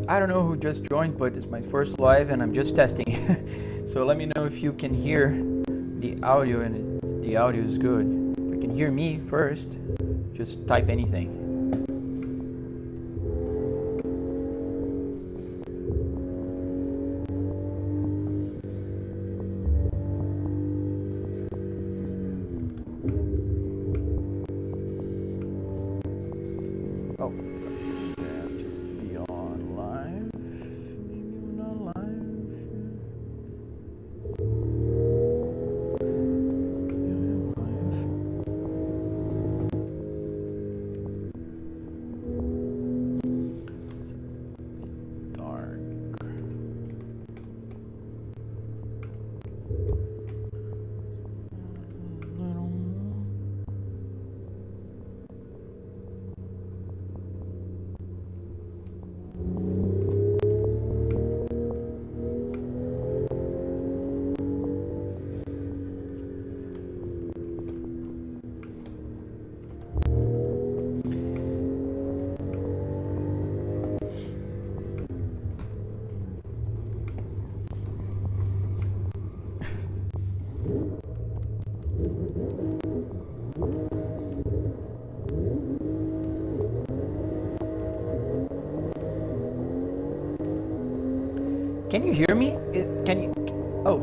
I don't know who just joined, but it's my first live and I'm just testing. So let me know if you can hear the audio and the audio is good. If you can hear me first, just type anything. Can you hear me? Can you? Oh,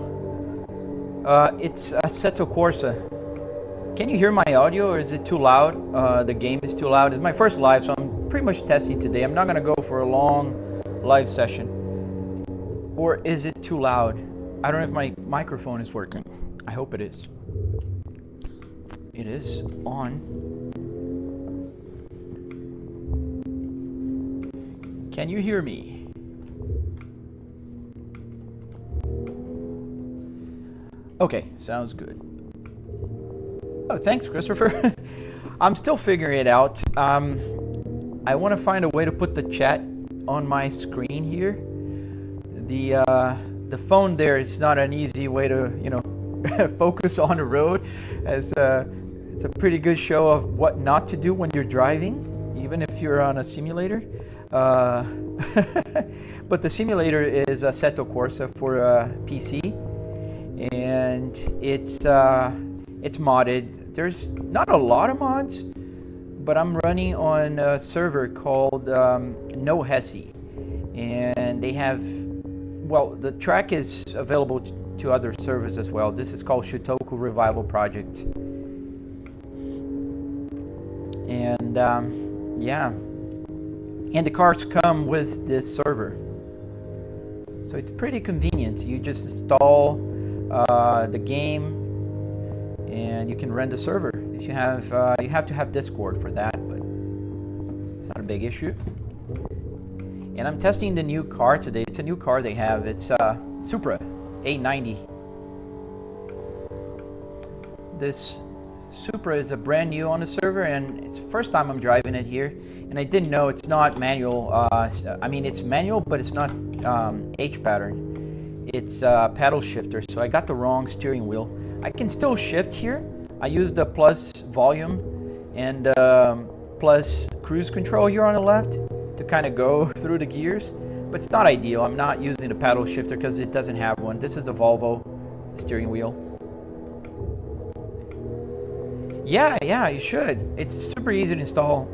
it's Assetto Corsa. Can you hear my audio, or is it too loud? The game is too loud. It's my first live, so I'm pretty much testing today. I'm not gonna go for a long live session. Or is it too loud? I don't know if my microphone is working. I hope it is. It is on. Can you hear me? Okay, sounds good. Oh, thanks, Christopher. I'm still figuring it out. I want to find a way to put the chat on my screen here. The phone there is not an easy way to, you know, focus on the road, as it's a pretty good show of what not to do when you're driving, even if you're on a simulator. But the simulator is Assetto Corsa for PC. And it's modded. There's not a lot of mods, but I'm running on a server called No Hesi, and they have, well, the track is available to other servers as well. This is called Shutoku Revival Project, and yeah, and the cars come with this server, so it's pretty convenient. You just install the game, and you can run the server. If you have to have Discord for that, but it's not a big issue. And I'm testing the new car today. It's a new car they have. It's Supra A90. This Supra is a brand new on the server, and it's the first time I'm driving it here. And I didn't know it's not manual. I mean, it's manual, but it's not H pattern. It's paddle shifter, so I got the wrong steering wheel. I can still shift here. I use the plus volume and plus cruise control here on the left to kind of go through the gears, but it's not ideal. I'm not using the paddle shifter because it doesn't have one. This is the Volvo steering wheel. Yeah, you should. It's super easy to install.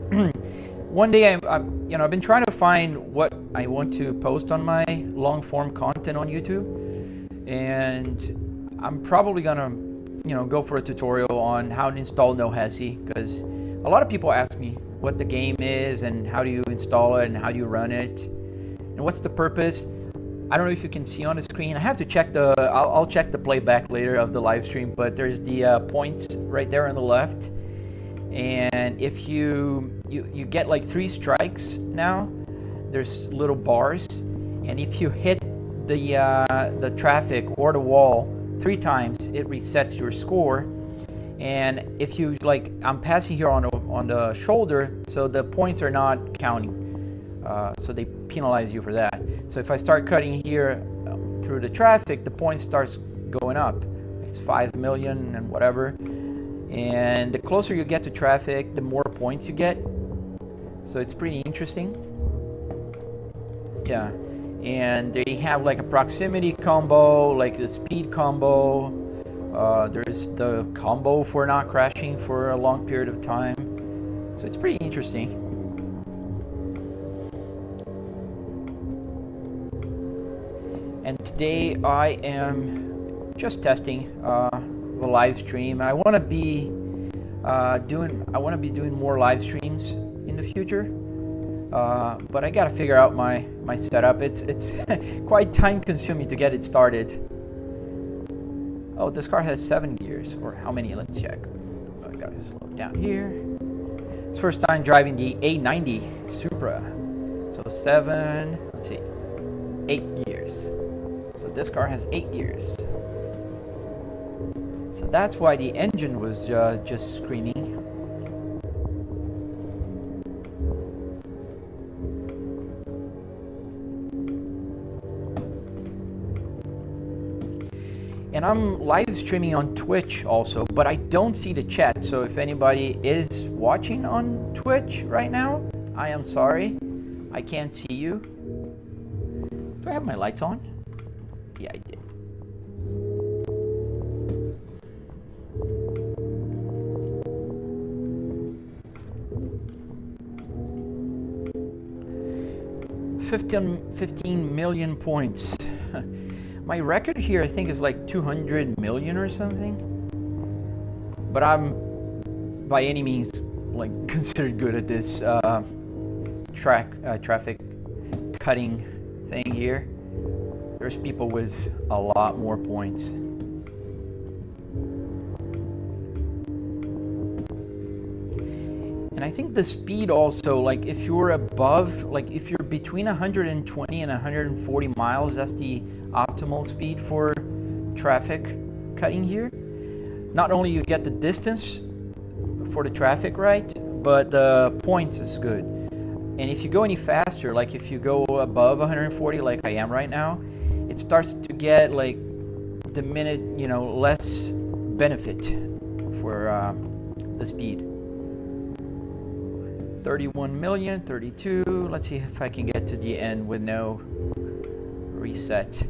One day, I've been trying to find what I want to post on my long-form content on YouTube, and I'm probably gonna, go for a tutorial on how to install No Hesi, because a lot of people ask me what the game is and how do you install it and how do you run it and what's the purpose. I don't know if you can see on the screen. I have to check I'll check the playback later of the live stream, but there's the points right there on the left. And if you get like 3 strikes now, there's little bars, and if you hit the traffic or the wall 3 times, it resets your score. And if you, like, I'm passing here on the shoulder, so the points are not counting, so they penalize you for that. So if I start cutting here through the traffic, the points starts going up. It's 5 million and whatever. And the closer you get to traffic, the more points you get. So it's pretty interesting. Yeah, and they have like a proximity combo, like the speed combo. There's the combo for not crashing for a long period of time. So it's pretty interesting. And today I am just testing the live stream. I want to be doing more live streams in the future. But I gotta figure out my setup. It's quite time consuming to get it started. Oh, this car has 7 gears, or how many? Let's check. I gotta slow down here. It's first time driving the A90 Supra. So 7, let's see, 8 gears. So this car has 8 gears. So that's why the engine was just screaming. And I'm live streaming on Twitch also, but I don't see the chat. So if anybody is watching on Twitch right now, I am sorry. I can't see you. Do I have my lights on? Yeah, I did. $15 million points. My record here, I think, is like 200 million or something. But I'm by any means like considered good at this traffic cutting thing here. There's people with a lot more points. And I think the speed also, like if you're above, like if you're between 120 and 140 miles, that's the optimal speed for traffic cutting here. Not only you get the distance for the traffic right, but the points is good. And if you go any faster, like if you go above 140 like I am right now, it starts to get like the minute, you know, less benefit for the speed. 31 million, 32. Let's see if I can get to the end with no reset.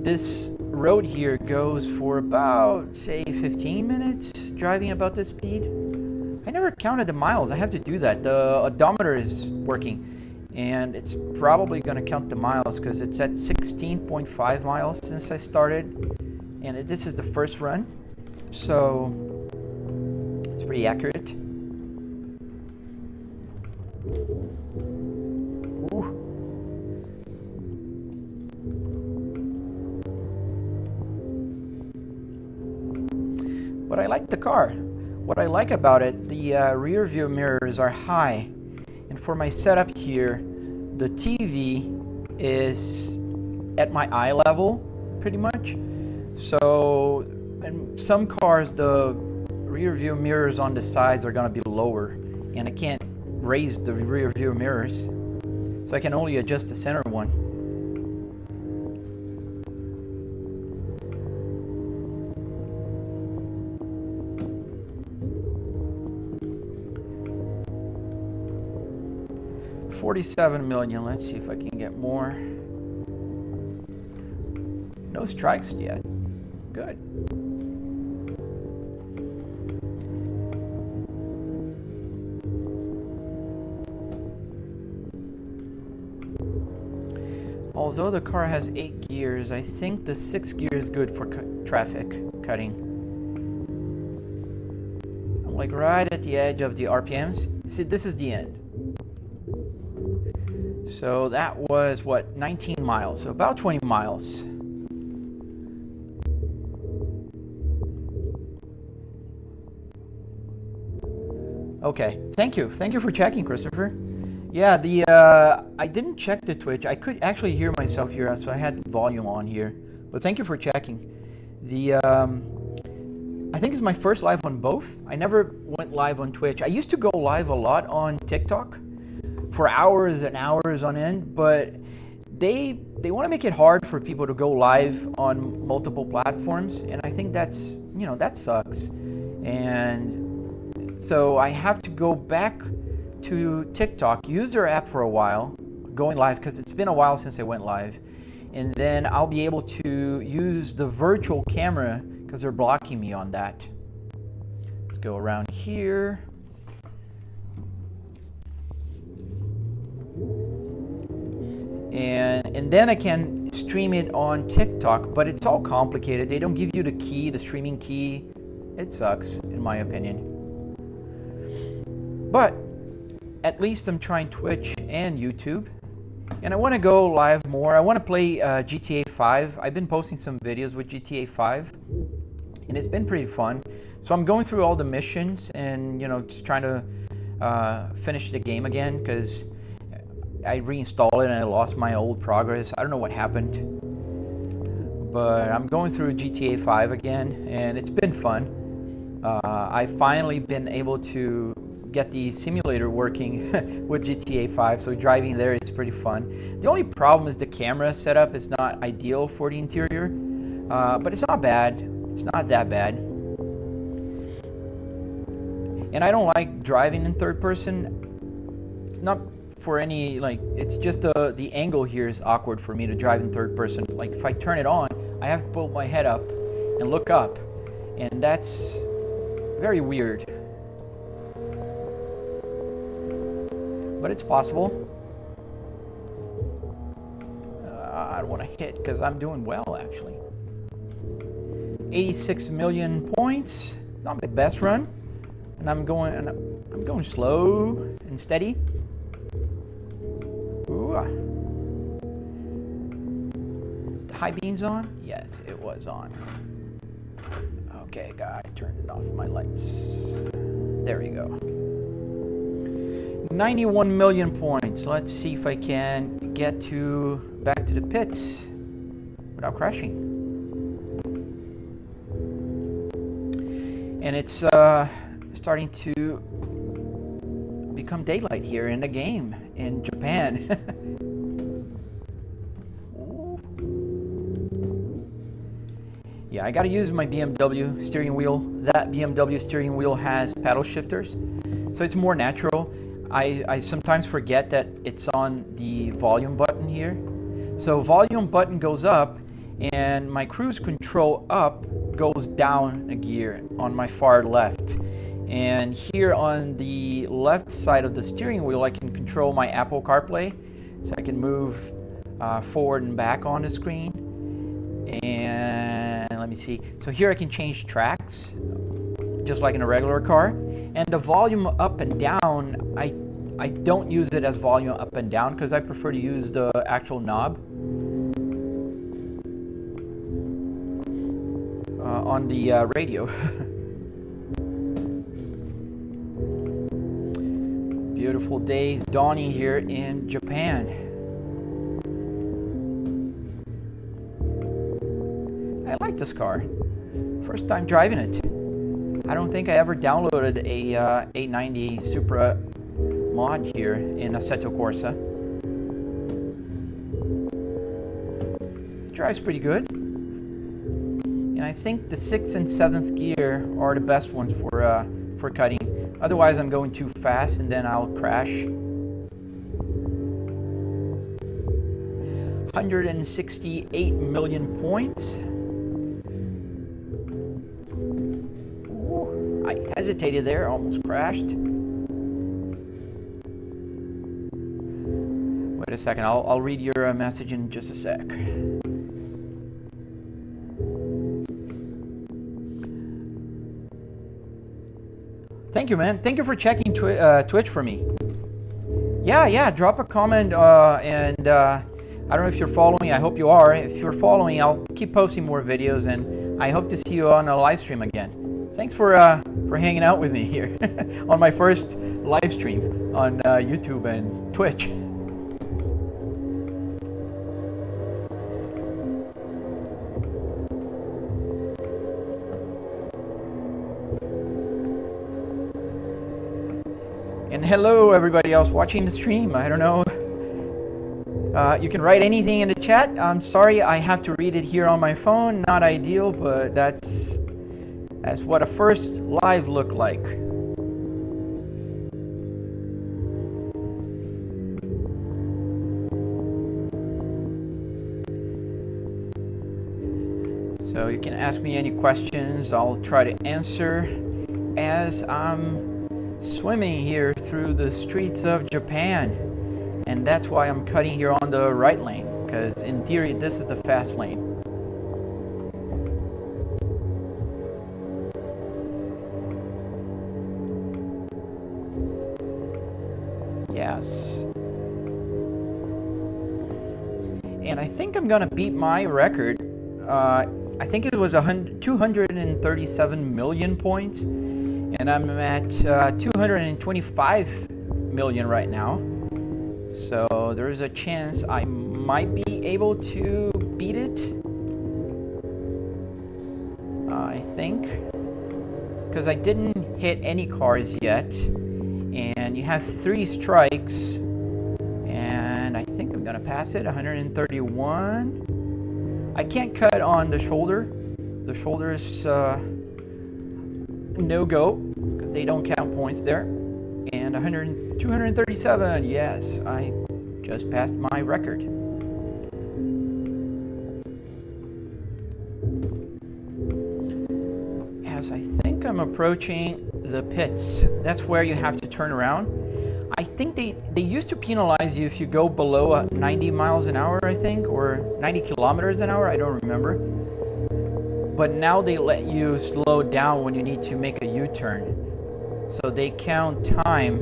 This road here goes for about, say, 15 minutes driving about this speed. I never counted the miles. I have to do that. The odometer is working, and it's probably going to count the miles because it's at 16.5 miles since I started, and this is the first run, so it's pretty accurate. Ooh. But I like the car. What I like about it, the rear view mirrors are high, and for my setup here, the TV is at my eye level pretty much. So in some cars the rear view mirrors on the sides are going to be lower, and I can't raise the rear view mirrors, so I can only adjust the center one. $47 million. Let's see if I can get more. No strikes yet. Good. Although the car has 8 gears, I think the 6th gear is good for traffic cutting. I'm like right at the edge of the RPMs. See, this is the end. So that was what, 19 miles, so about 20 miles. Okay, thank you for checking, Christopher. Yeah, the I didn't check the Twitch. I could actually hear myself here, so I had volume on here. But thank you for checking. The I think it's my first live on both. I never went live on Twitch. I used to go live a lot on TikTok for hours and hours on end, but they want to make it hard for people to go live on multiple platforms, and I think that's, you know, that sucks. And so I have to go back to TikTok, use their app for a while, going live because it's been a while since I went live. And then I'll be able to use the virtual camera because they're blocking me on that. Let's go around here. And then I can stream it on TikTok, but it's all complicated. They don't give you the key, the streaming key. It sucks, in my opinion. But at least I'm trying Twitch and YouTube. And I want to go live more. I want to play GTA 5. I've been posting some videos with GTA 5, and it's been pretty fun. So I'm going through all the missions and, you know, just trying to finish the game again because I reinstalled it and I lost my old progress. I don't know what happened, but I'm going through GTA 5 again, and it's been fun. I've finally been able to get the simulator working with GTA 5, so driving there is pretty fun. The only problem is the camera setup is not ideal for the interior, but it's not bad. It's not that bad. And I don't like driving in third person. It's not for any, like, it's just the angle here is awkward for me to drive in third person. Like, if I turn it on, I have to pull my head up and look up, and that's very weird. But it's possible. I don't want to hit because I'm doing well, actually. 86 million points. Not my best run, and I'm going slow and steady. Ooh. The high beam's on? Yes, it was on. Okay, guy, turn off my lights. There we go. 91 million points. Let's see if I can get back to the pits without crashing. And it's starting to become daylight here in the game in Japan. Yeah, I gotta use my BMW steering wheel. That BMW steering wheel has paddle shifters, so it's more natural. I sometimes forget that it's on the volume button here. So volume button goes up and my cruise control up goes down a gear on my far left. And here on the left side of the steering wheel I can control my Apple CarPlay. So I can move forward and back on the screen. And let me see. So here I can change tracks just like in a regular car. And the volume up and down, I don't use it as volume up and down because I prefer to use the actual knob on the radio. Beautiful days dawning here in Japan. I like this car. First time driving it. I don't think I ever downloaded a 890 Supra mod here in Assetto Corsa. It drives pretty good. And I think the 6th and 7th gear are the best ones for cutting. Otherwise I'm going too fast and then I'll crash. 168 million points. Ooh, I hesitated there, almost crashed. Wait a second, I'll read your message in just a sec. Thank you, man. Thank you for checking Twitch for me. Yeah, drop a comment and I don't know if you're following. I hope you are. If you're following, I'll keep posting more videos and I hope to see you on a live stream again. Thanks for hanging out with me here on my first live stream on YouTube and Twitch. And hello everybody else watching the stream. I don't know. You can write anything in the chat. I'm sorry I have to read it here on my phone. Not ideal, but that's what a first live looked like. you can ask me any questions. I'll try to answer as I'm swimming here through the streets of Japan. And that's why I'm cutting here on the right lane, because in theory this is the fast lane. Yes. And I think I'm gonna beat my record. I think it was 237 million points, and I'm at 225 million right now. So there's a chance I might be able to beat it. I think, because I didn't hit any cars yet, and you have 3 strikes, and I think I'm gonna pass it. 131. I can't cut on the shoulder. The shoulder is no go because they don't count points there. And 237. Yes, I just passed my record. As I think I'm approaching the pits, that's where you have to turn around. I think they used to penalize you if you go below 90 miles an hour, I think, or 90 kilometers an hour, I don't remember. But now they let you slow down when you need to make a U-turn. So they count time.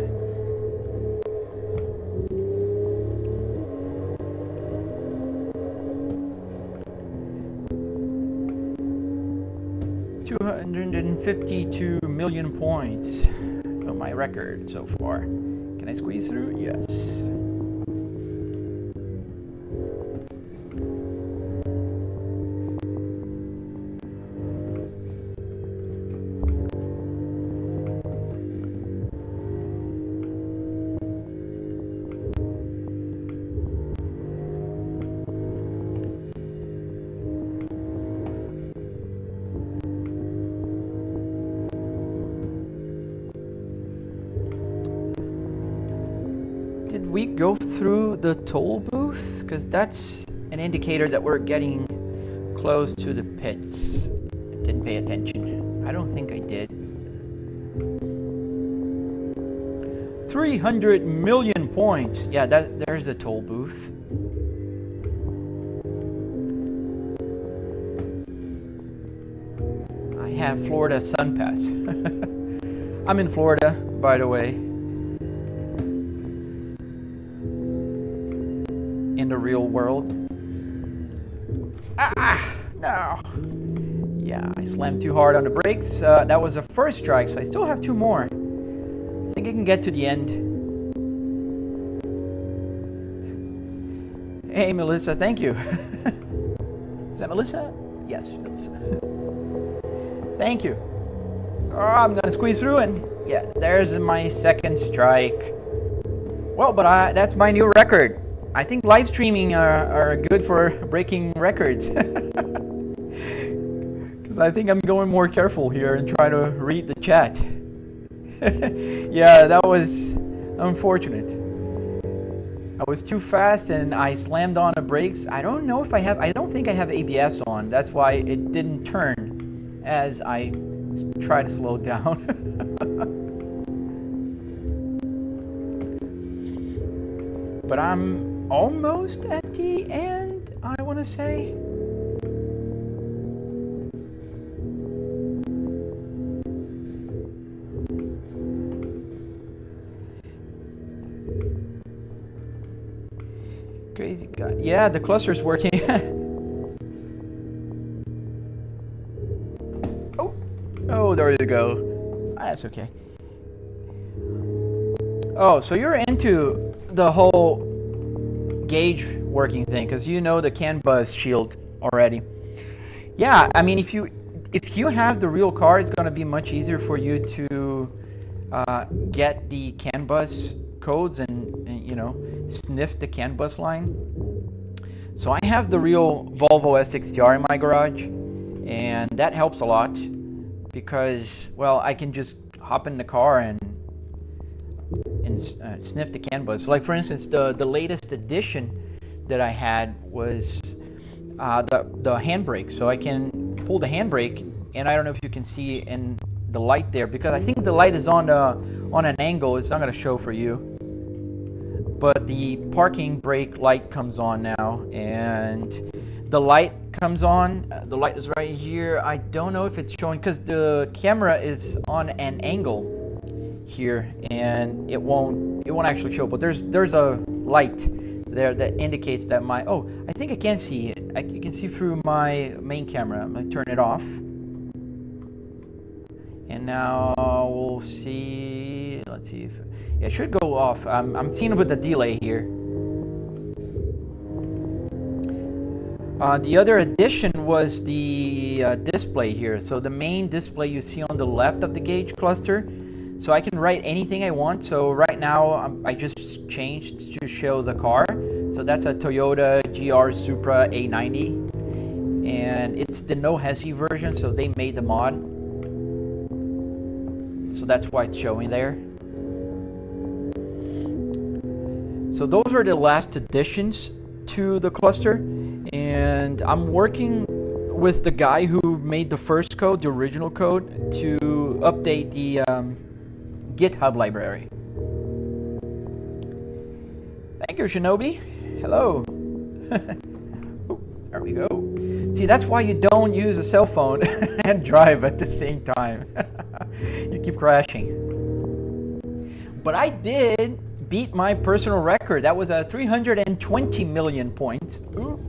$252 million points. So my record so far. Can I squeeze through? Yes. Did we go through the toll booth? Because that's an indicator that we're getting close to the pits. I didn't pay attention. I don't think I did. 300 million points. Yeah, there's a toll booth. I have Florida Sun Pass. I'm in Florida, by the way. In the real world. Ah, no. Yeah, I slammed too hard on the brakes. That was a first strike, so I still have 2 more. I think I can get to the end. Hey, Melissa, thank you. Is that Melissa? Yes, Melissa. Thank you. Oh, I'm gonna squeeze through, and yeah, there's my second strike. Well, but that's my new record. I think live streaming are good for breaking records. Because I think I'm going more careful here and try to read the chat. Yeah, that was unfortunate. I was too fast and I slammed on the brakes. I don't know if I don't think I have ABS on. That's why it didn't turn as I try to slow down. But I'm almost at the end, I want to say. Crazy guy. Yeah, the cluster's working. Oh, there you go. That's okay. Oh, so you're into the whole gauge working thing, because you know the CAN bus shield already. Yeah, I mean, if you have the real car, it's going to be much easier for you to get the CAN bus codes and you know, sniff the CAN bus line. So I have the real Volvo S60R in my garage, and that helps a lot because, well, I can just hop in the car and sniff the CAN bus. Like for instance, the latest addition that I had was the handbrake. So I can pull the handbrake, and I don't know if you can see in the light there, because I think the light is on an angle. It's not going to show for you, but the parking brake light comes on now, and the light comes on. The light is right here. I don't know if it's showing because the camera is on an angle here, and it won't actually show, but there's a light there that indicates that my, oh, I think I can see it. You can see through my main camera. I'm gonna turn it off, and now we'll see. Let's see if it should go off. I'm seeing it with the delay here. The other addition was the display here. So the main display you see on the left of the gauge cluster. So I can write anything I want. So right now I just changed to show the car. So that's a Toyota GR Supra A90, and it's the no hesi version. So they made the mod. So that's why it's showing there. So those are the last additions to the cluster, and I'm working with the guy who made the first code, the original code, to update the GitHub library. Thank you, Shinobi. Hello. Oh, there we go. See, that's why you don't use a cell phone and drive at the same time. You keep crashing. But I did beat my personal record. That was a 320 million points. Ooh.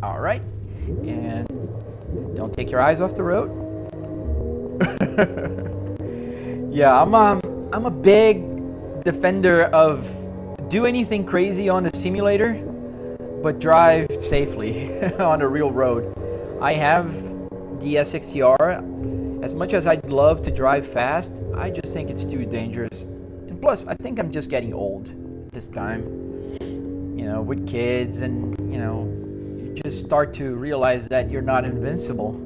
All right. And don't take your eyes off the road. Yeah, I'm a big defender of do anything crazy on a simulator, but drive safely on a real road. I have the S60R. As much as I'd love to drive fast, I just think it's too dangerous. And plus, I think I'm just getting old this time. You know, with kids, and you know, you just start to realize that you're not invincible.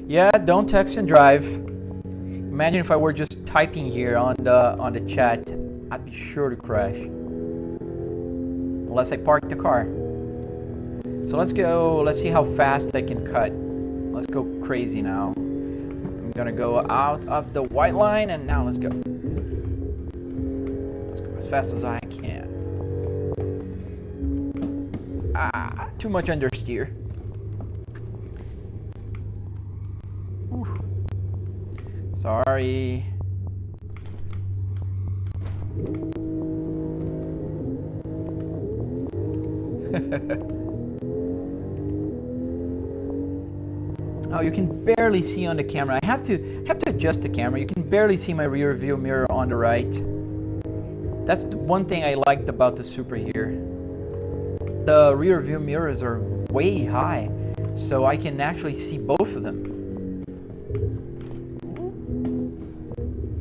Yeah, don't text and drive. Imagine if I were just typing here on the chat, I'd be sure to crash. Unless I park the car. So let's go, let's see how fast I can cut. Let's go crazy now. I'm gonna go out of the white line, and now let's go. Let's go as fast as I can. Ah, too much understeer. Sorry. Oh, you can barely see on the camera. I have to adjust the camera. You can barely see my rear view mirror on the right. That's the one thing I liked about the Supra here. The rear view mirrors are way high, so I can actually see both of them.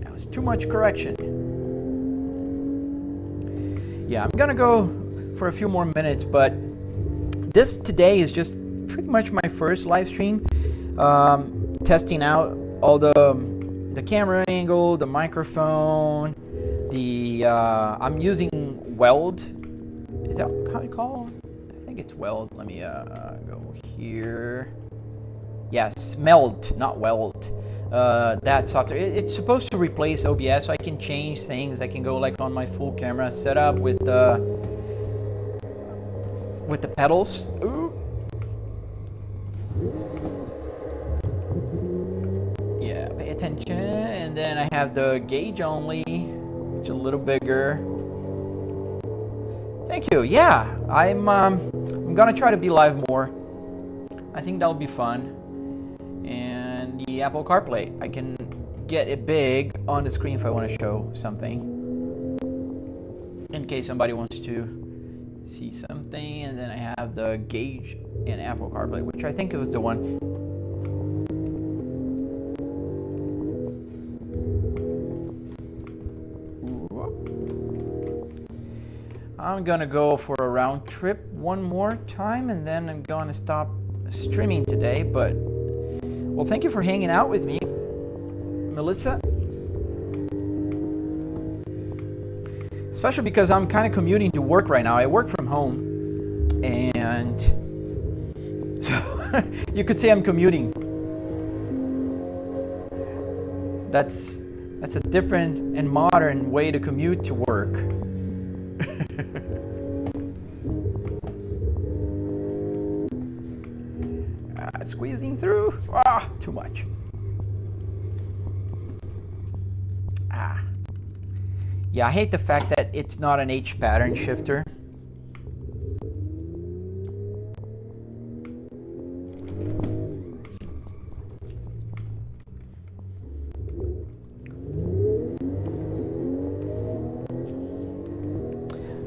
That was too much correction. Yeah, I'm gonna go for a few more minutes, but this today is just pretty much my first live stream. Testing out all the camera angle, the microphone, the I'm using Weld. Is that how you call it? I think it's Weld. Let me go here. Yes, Meld, not Weld. That software. It's supposed to replace OBS, so I can change things. I can go like on my full camera setup with the pedals. Ooh. Yeah, pay attention. And then I have the gauge only, which is a little bigger. Thank you. Yeah, I'm gonna try to be live more. I think that'll be fun. And the Apple CarPlay, I can get it big on the screen if I want to show something, in case somebody wants to see something. And then I have the gauge in Apple CarPlay, which I think it was the one. I'm gonna go for a round trip one more time, and then I'm gonna stop streaming today. But well, thank you for hanging out with me, Melissa. Especially because I'm kind of commuting to work right now. I work from home. and so you could say I'm commuting. That's a different and modern way to commute to work. Squeezing through. Too much. Yeah, I hate the fact that it's not an H pattern shifter.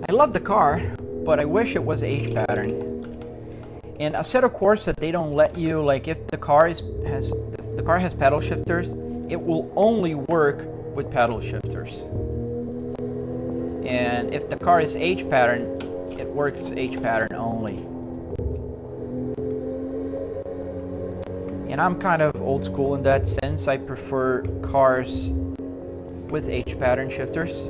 I love the car, but I wish it was H pattern. And a set of course that they don't let you, like if the car has paddle shifters, it will only work with paddle shifters. And if the car is H pattern, it works H pattern only. And I'm kind of old school in that sense. I prefer cars with H pattern shifters.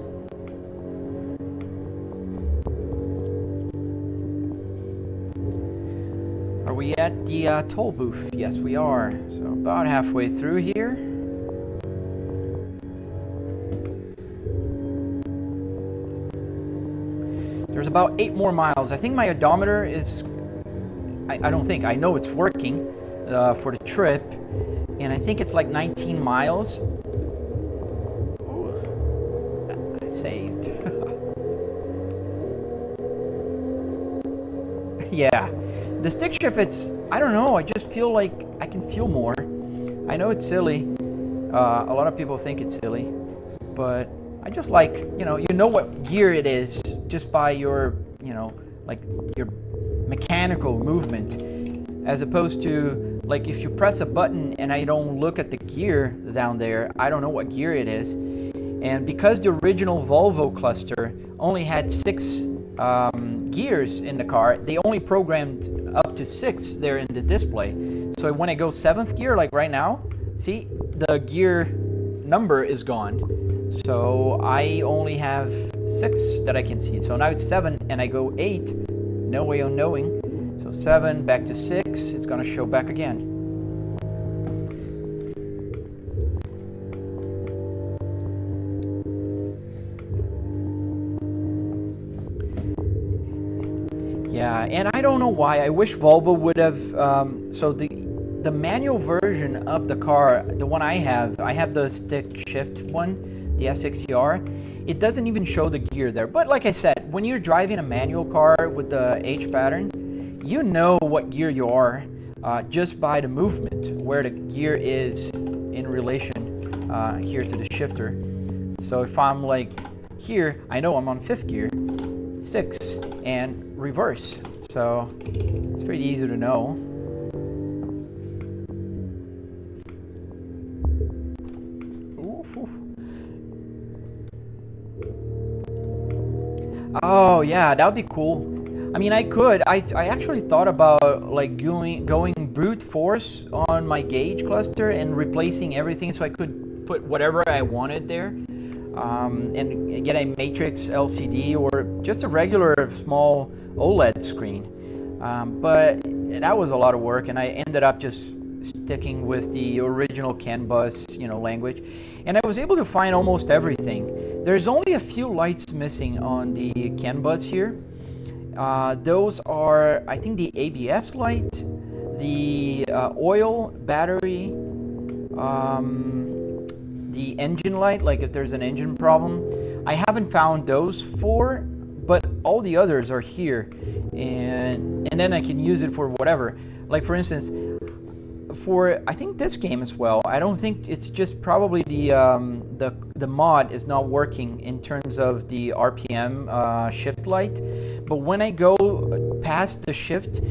Are we at the toll booth? Yes, we are. So about halfway through here. There's about 8 more miles. I think my odometer is, I don't think, I know it's working for the trip, and I think it's like 19 miles. Ooh, I saved. Yeah, the stick shift, it's, I don't know, I just feel like I can feel more. I know it's silly. A lot of people think it's silly, but I just like, you know what gear it is just by your, like your mechanical movement, as opposed to like if you press a button and I don't look at the gear down there, I don't know what gear it is. And because the original Volvo cluster only had 6 gears in the car, they only programmed up to 6 there in the display. So when I go 7th gear, like right now, see, the gear number is gone. So I only have 6 that I can see. So now it's 7 and I go 8, no way of knowing. So 7 back to 6, it's gonna show back again. Yeah, and I don't know why. I wish Volvo would have, so the manual version of the car, the one I have the stick shift one, the S60R, it doesn't even show the gear there. But like I said, when you're driving a manual car with the H pattern, you know what gear you are just by the movement, where the gear is in relation here to the shifter. So if I'm like here, I know I'm on 5th gear, 6, and reverse. So it's pretty easy to know. Oh yeah, that would be cool. I mean, I actually thought about like going brute force on my gauge cluster and replacing everything so I could put whatever I wanted there, and get a matrix LCD or just a regular small OLED screen. But that was a lot of work, and I ended up just sticking with the original CAN bus, language, and I was able to find almost everything. There's only a few lights missing on the CAN bus here. Those are, I think, the ABS light, the oil, battery, the engine light, like if there's an engine problem. I haven't found those 4, but all the others are here, and then I can use it for whatever. Like for instance, for I think this game as well, I don't think it's just probably the mod is not working in terms of the RPM shift light, but when I go past the shift,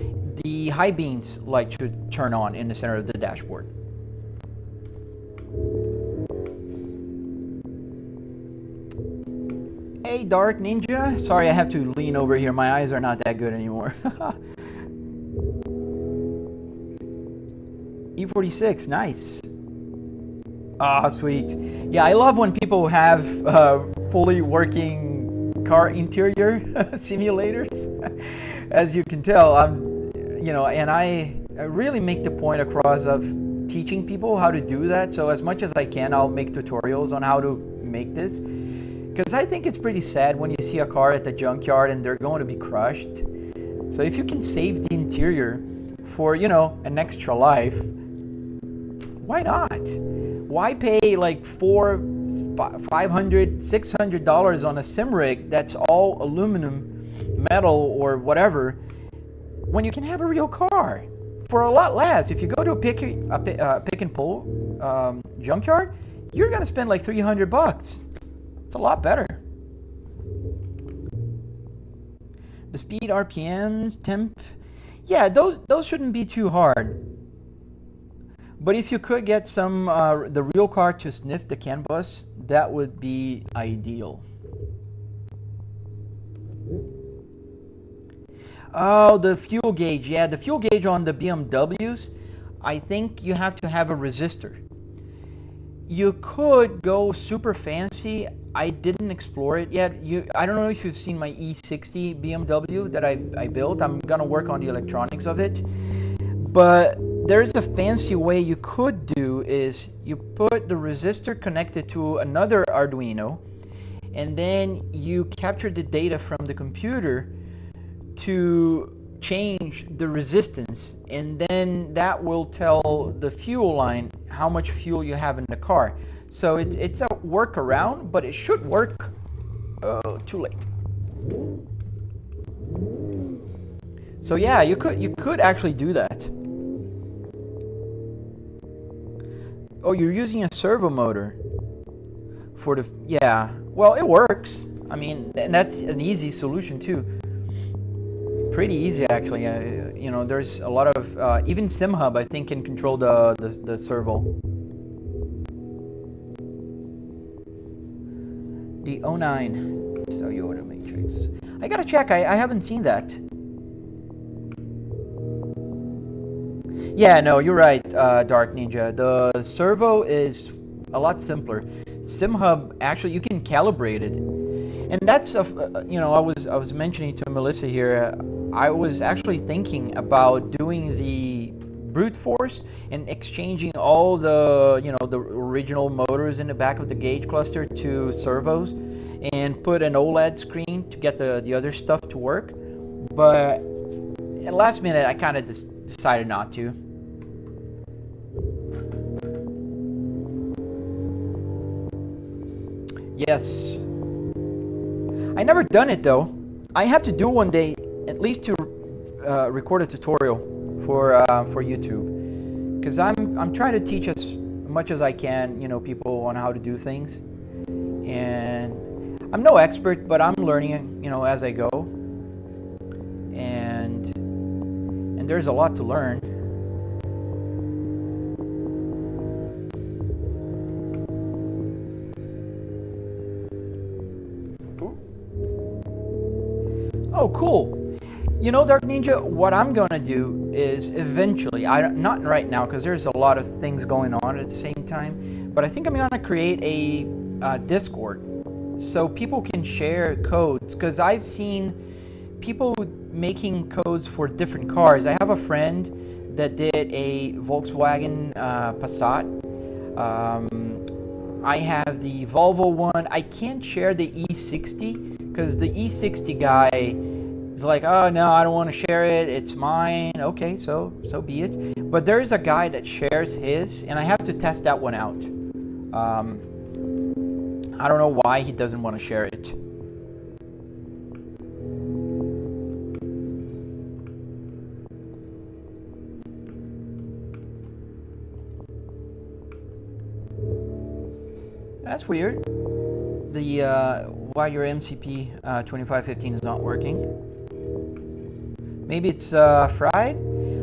the high beams light should turn on in the center of the dashboard. Hey Dark Ninja, sorry I have to lean over here, my eyes are not that good anymore. E46, nice. Ah, sweet. Yeah, I love when people have fully working car interior simulators. As you can tell, I'm You know, and I really make the point across of teaching people how to do that. So as much as I can, I'll make tutorials on how to make this, because I think it's pretty sad when you see a car at the junkyard and they're going to be crushed. So if you can save the interior for, you know, an extra life, why not? Why pay like $400, $500, $600 on a sim rig that's all aluminum, metal, or whatever, when you can have a real car for a lot less? If you go to a pick and pull junkyard, you're gonna spend like $300. It's a lot better. The speed, RPMs, temp, yeah, those shouldn't be too hard. But if you could get some the real car to sniff the CAN bus, that would be ideal. Oh, the fuel gauge. Yeah, the fuel gauge on the BMWs, I think you have to have a resistor. You could go super fancy. I didn't explore it yet. I don't know if you've seen my E60 BMW that I built. I'm gonna work on the electronics of it. But there's a fancy way you could do is you put the resistor connected to another Arduino, and then you capture the data from the computer to change the resistance, and then that will tell the fuel line how much fuel you have in the car. So it's a workaround, but it should work. Oh, too late. So yeah, you could actually do that. Oh, you're using a servo motor for the, yeah. Well, it works. I mean, and that's an easy solution too. Pretty easy actually. You know, there's a lot of even SimHub I think can control the servo. The 09 Toyota Matrix. I gotta check. I haven't seen that. Yeah, no, you're right, Dark Ninja. The servo is a lot simpler. SimHub actually you can calibrate it, and that's you know, I was mentioning to Melissa here. I was actually thinking about doing the brute force and exchanging all the, you know, the original motors in the back of the gauge cluster to servos, and put an OLED screen to get the other stuff to work. But at last minute, I kind of decided not to. Yes. I never done it though. I have to do one day, at least to record a tutorial for YouTube, because I'm trying to teach as much as I can, you know, people on how to do things, and I'm no expert, but I'm learning, you know, as I go, and there's a lot to learn. Oh, cool. You know, Dark Ninja, what I'm gonna do is eventually, not right now because there's a lot of things going on at the same time, but I think I'm gonna create a Discord so people can share codes, because I've seen people making codes for different cars. I have a friend that did a Volkswagen Passat. I have the Volvo one. I can't share the E60 because the E60 guy is like, oh no, I don't want to share it, it's mine. Okay, so be it. But there is a guy that shares his, and I have to test that one out. I don't know why he doesn't want to share it. That's weird. The why your MCP 2515 is not working. Maybe it's fried.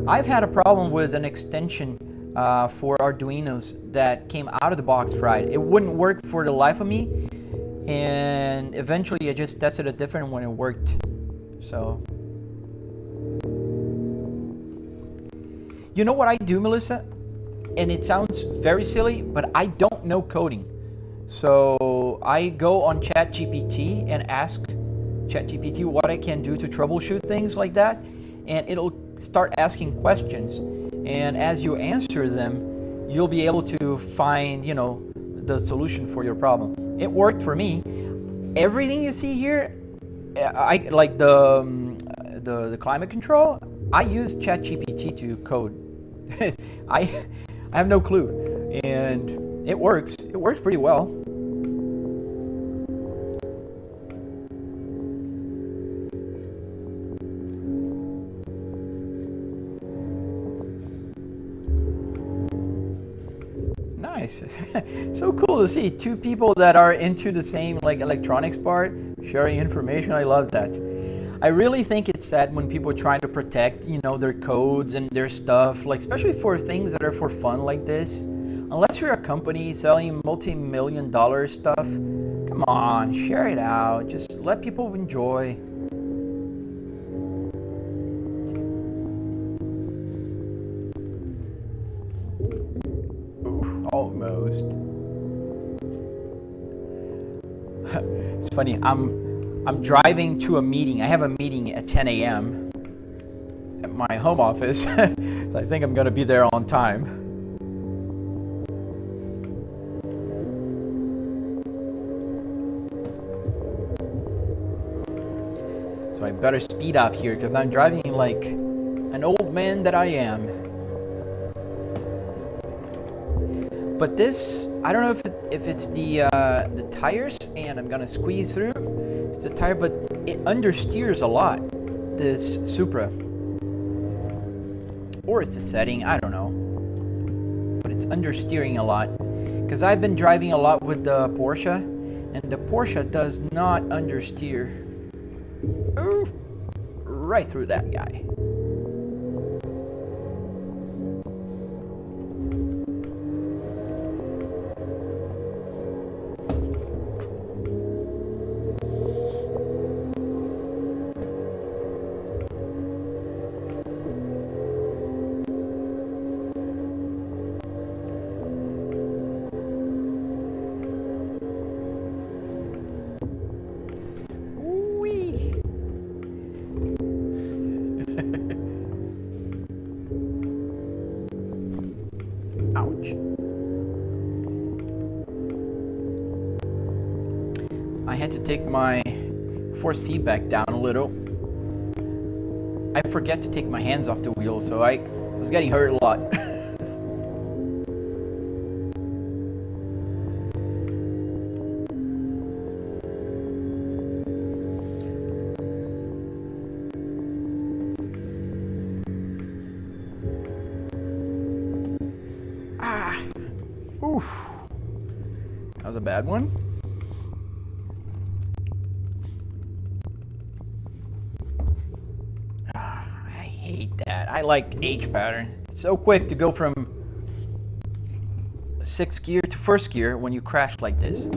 I've had a problem with an extension for Arduinos that came out of the box fried. It wouldn't work for the life of me, and eventually I just tested a different one and it worked. So, you know what I do, Melissa? And it sounds very silly, but I don't know coding. So I go on ChatGPT and ask ChatGPT what I can do to troubleshoot things like that, and it'll start asking questions, and as you answer them, you'll be able to find, you know, the solution for your problem. It worked for me. Everything you see here, I like the climate control. I use ChatGPT to code. I have no clue, and it works. It works pretty well. Nice. So cool to see two people that are into the same like electronics part sharing information. I love that. I really think it's sad when people are trying to protect, you know, their codes and their stuff, like especially for things that are for fun like this. Unless you're a company selling multi-million-dollar stuff, come on, share it out. Just let people enjoy. Ooh, almost. It's funny. I'm driving to a meeting. I have a meeting at 10 a.m. at my home office. So I think I'm going to be there on time. So I better speed up here because I'm driving like an old man that I am. But this, I don't know if it's the tires, and I'm going to squeeze through. It's a tire, but it understeers a lot, this Supra. Or it's a setting, I don't know. But it's understeering a lot. Because I've been driving a lot with the Porsche, and the Porsche does not understeer. Ooh, right through that guy. Ouch. I had to take my force feedback down a little. I forget to take my hands off the wheel, so I was getting hurt a lot. Oof. That was a bad one. I hate that. I like H pattern. It's so quick to go from 6th gear to 1st gear when you crash like this. I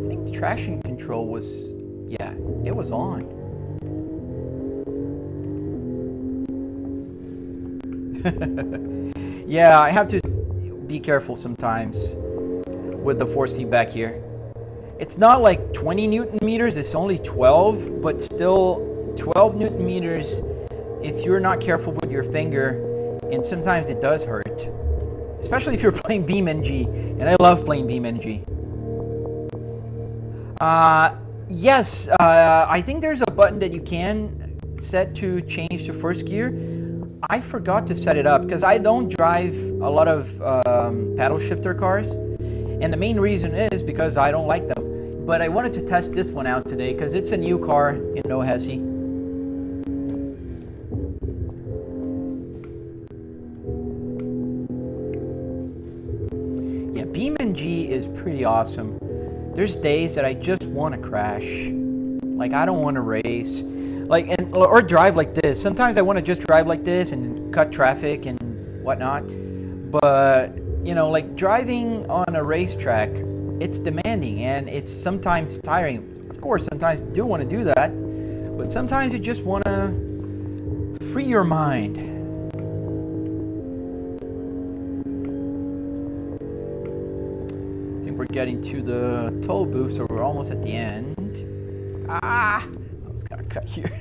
think the traction control was, yeah, it was on. Yeah, I have to be careful sometimes with the force feedback here. It's not like 20 Newton meters, it's only 12, but still 12 Newton meters if you're not careful with your finger, and sometimes it does hurt. Especially if you're playing BeamNG, and I love playing BeamNG. Yes, I think there's a button that you can set to change to 1st gear. I forgot to set it up because I don't drive a lot of paddle shifter cars, and the main reason is because I don't like them. But I wanted to test this one out today because it's a new car in No Hesi. Yeah, BeamNG is pretty awesome. There's days that I just want to crash, like I don't want to race. Like or drive like this. Sometimes I want to just drive like this and cut traffic and whatnot. But you know, like driving on a racetrack, it's demanding and it's sometimes tiring. Of course, sometimes you do want to do that, but sometimes you just want to free your mind. I think we're getting to the toll booth, so we're almost at the end. I was gonna cut here.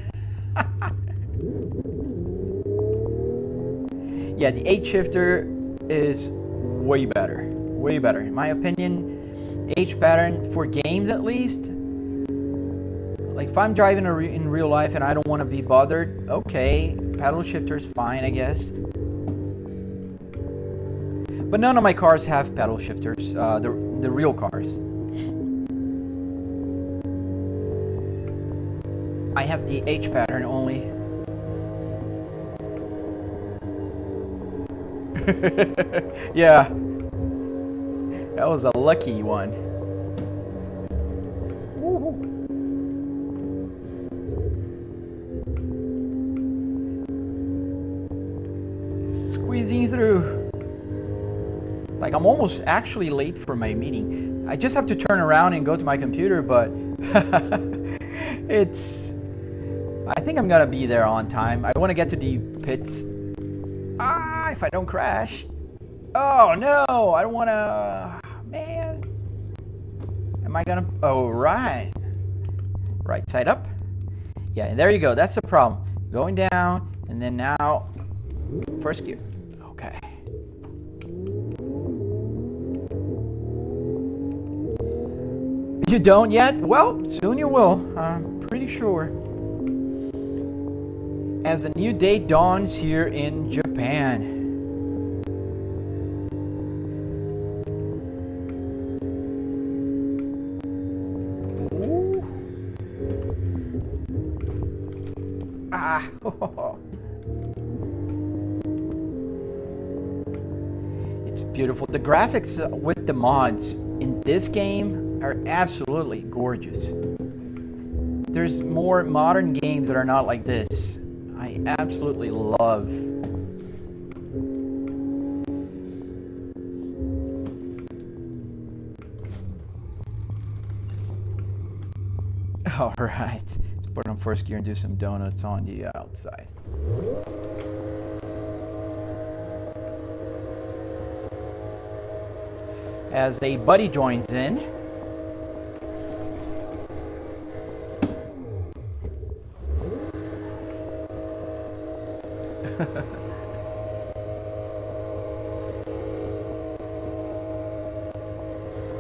Yeah, the H shifter is way better. Way better. In my opinion, H pattern for games at least. Like if I'm driving in real life and I don't want to be bothered, okay, paddle shifter is fine, I guess. But none of my cars have paddle shifters, the real cars. I have the H pattern only. Yeah, that was a lucky one. Squeezing through. Like I'm almost actually late for my meeting. I just have to turn around and go to my computer, but I think I'm gonna be there on time. I want to get to the pits. If I don't crash. Oh no, I don't want to. Man. Am I gonna? Oh, right. Right side up. Yeah, and there you go. That's the problem. Going down, and then now, first gear. Okay. You don't yet? Well, soon you will. I'm pretty sure. As a new day dawns here in Japan. Ooh. It's beautiful. The graphics with the mods in this game are absolutely gorgeous. There's more modern games that are not like this. I absolutely love. All right, let's put on first gear and do some donuts on the outside. As a buddy joins in.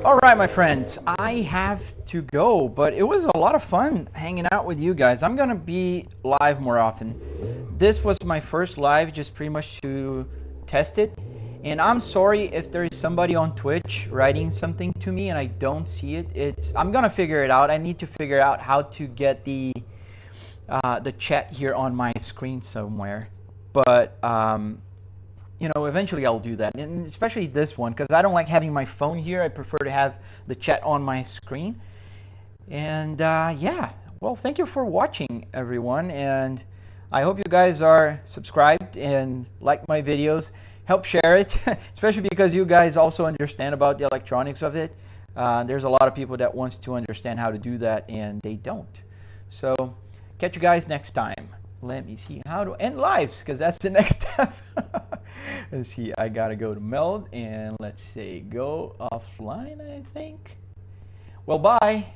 All right, my friends, I have to go, but it was a lot of fun hanging out with you guys. I'm gonna be live more often. This was my first live, just pretty much to test it. And I'm sorry if there is somebody on Twitch writing something to me and I don't see it. I'm gonna figure it out. I need to figure out how to get the chat here on my screen somewhere. But you know, eventually I'll do that, and especially this one, because I don't like having my phone here. I prefer to have the chat on my screen. And yeah, well, thank you for watching, everyone, and I hope you guys are subscribed and like my videos. Help share it, especially because you guys also understand about the electronics of it. There's a lot of people that wants to understand how to do that, and they don't. So catch you guys next time. Let me see how to end lives, because that's the next step. Let's see, I gotta go to meld, and let's say go offline, I think. Well, bye.